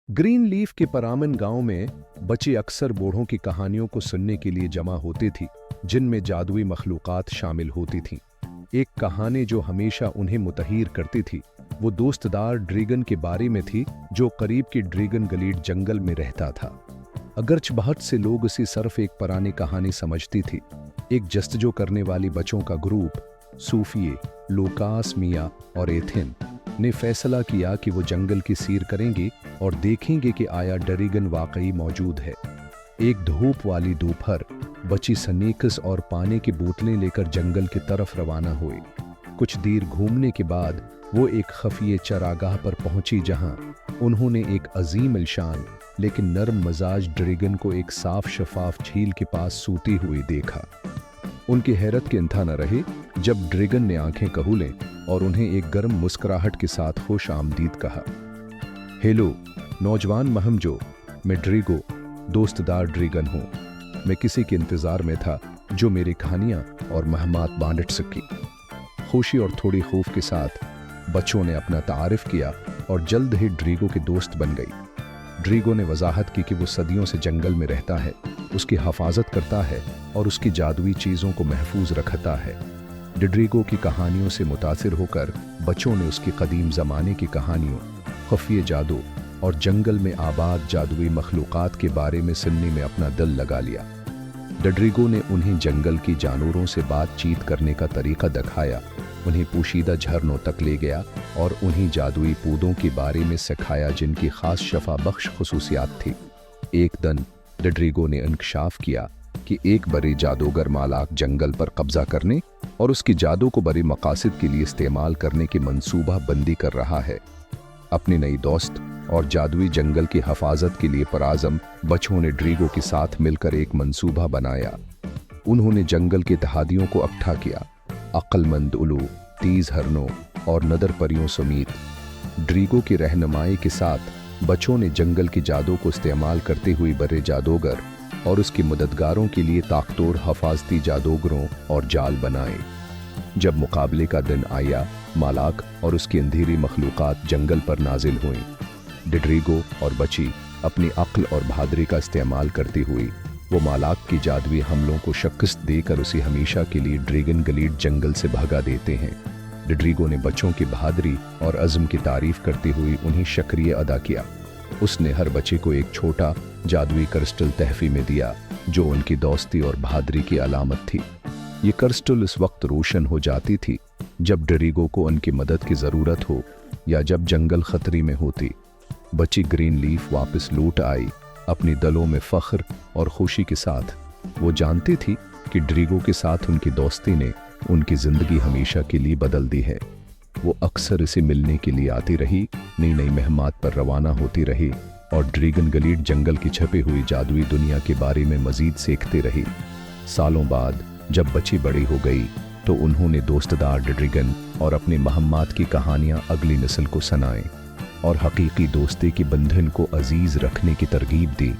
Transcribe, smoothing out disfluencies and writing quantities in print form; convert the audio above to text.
Green leaf के परामन गांव में बच्चे अक्सर बूढ़ों की कहानियों को सुनने के लिए जमा होते थी, जिनमें जादुई मखलूकात शामिल होती थीं। एक कहानी जो हमेशा उन्हें मुतहिर करती थी, वो दोस्तदार ड्रैगन के बारे में थी, जो करीब के ड्रैगन गलीड जंगल में रहता था। अगरच बहुत से लोग उसे सिर्फ एक पुरानी कहानी समझती थी, एक जस्तजो करने वाली बच्चों का ग्रुप, सूफिये लूकास मिया और एथिन ने फैसला किया कि वो जंगल की सैर करेंगे और देखेंगे कि आया ड्रैगन वाकई मौजूद है। एक धूप वाली दोपहर बच्ची स्नेक्स और पानी की बोतलें लेकर जंगल की तरफ रवाना हुए। कुछ देर घूमने के बाद वो एक खफिए चरागाह पर पहुंची, जहां उन्होंने एक अजीम अलशान लेकिन नरम मजाज ड्रैगन को एक साफ शफाफ झील के पास सोते हुए देखा। उनकी हैरत के इंतहा न रहे जब ड्रैगन ने आंखें कहुलें और उन्हें एक गर्म मुस्कुराहट के साथ खुश आमदीद कहा। हेलो नौजवान महमजो, मैं ड्रैगो, दोस्तदार ड्रैगन हूँ। मैं किसी के इंतज़ार में था जो मेरी कहानियाँ और महमात बांट सकी। खुशी और थोड़ी खौफ के साथ बच्चों ने अपना तारीफ किया और जल्द ही ड्रैगो के दोस्त बन गई। ड्रैगो ने वजाहत की कि वो सदियों से जंगल में रहता है, उसकी हिफाजत करता है और उसकी जादुई चीज़ों को महफूज रखता है। ड्रैगो की कहानियों से मुतासिर होकर बच्चों ने उसकी कदीम ज़माने की कहानियों, खुफिया जादू और जंगल में आबाद जादुई मखलूकात के बारे में सुनने में अपना दिल लगा लिया। ड्रैगो ने उन्हें जंगल की जानवरों से बातचीत करने का तरीका दिखाया, उन्हें पोशीदा झरनों तक ले गया और उन्हें जादुई पौधों के बारे में सिखाया जिनकी खास शफा बख्श खुसूसियात थी। एक दिन ड्रैगो ने इंकशाफ किया कि एक बड़े जादूगर मालाक जंगल पर कब्जा करने और उसकी जादू को बड़े मकासद के लिए इस्तेमाल करने की मंसूबा बंदी कर रहा है। अपने नई दोस्त और जादुई जंगल की हिफाजत के लिए पराज़म बच्चों ने ड्रैगो के साथ मिलकर एक मंसूबा बनाया। उन्होंने जंगल के इत्तेहादियों को इकट्ठा किया, अक्लमंद उलू, तेज हरनों और नदर परियों समेत। ड्रैगो की रहनुमाई के साथ बच्चों ने जंगल की जादू को इस्तेमाल करते हुए बड़े जादूगर और उसके मददगारों के लिए ताकतोर हिफाजती जादूगरों और जाल बनाए। जब मुकाबले का दिन आया, मालाक और उसकी अंधेरी मखलूकात जंगल पर नाजिल हुई। ड्रैगो और बच्ची अपनी अक्ल और बहादुरी का इस्तेमाल करती हुई वो मालाक की जादुई हमलों को शिकस्त देकर उसे हमेशा के लिए ड्रैगन गलीड जंगल से भगा देते हैं। ड्रैगो ने बच्चों की बहादुरी और अज़्म की तारीफ करते हुए उन्हें शुक्रिया अदा किया। उसने हर बच्चे को एक छोटा जादुई क्रिस्टल तहफ़ी में दिया, जो उनकी दोस्ती और बहादुरी की अलामत थी। ये क्रिस्टल उस वक्त रोशन हो जाती थी जब ड्रैगो को उनकी मदद की ज़रूरत हो या जब जंगल खतरे में होती। बच्ची ग्रीन लीफ वापस लौट आई, अपनी दलों में फ़ख्र और खुशी के साथ। वो जानती थी कि ड्रैगो के साथ उनकी दोस्ती ने उनकी ज़िंदगी हमेशा के लिए बदल दी है। वो अक्सर इसे मिलने के लिए आती रही, नई नई महमात पर रवाना होती रही और ड्रैगन गलीड जंगल की छपी हुई जादुई दुनिया के बारे में मज़ीद सीखती रही। सालों बाद जब बच्ची बड़ी हो गई तो उन्होंने दोस्तदार ड्रैगन और अपने महमात की कहानियाँ अगली नस्ल को सुनाई और हकीकी दोस्ती के बंधन को अजीज़ रखने की तरगीब दी।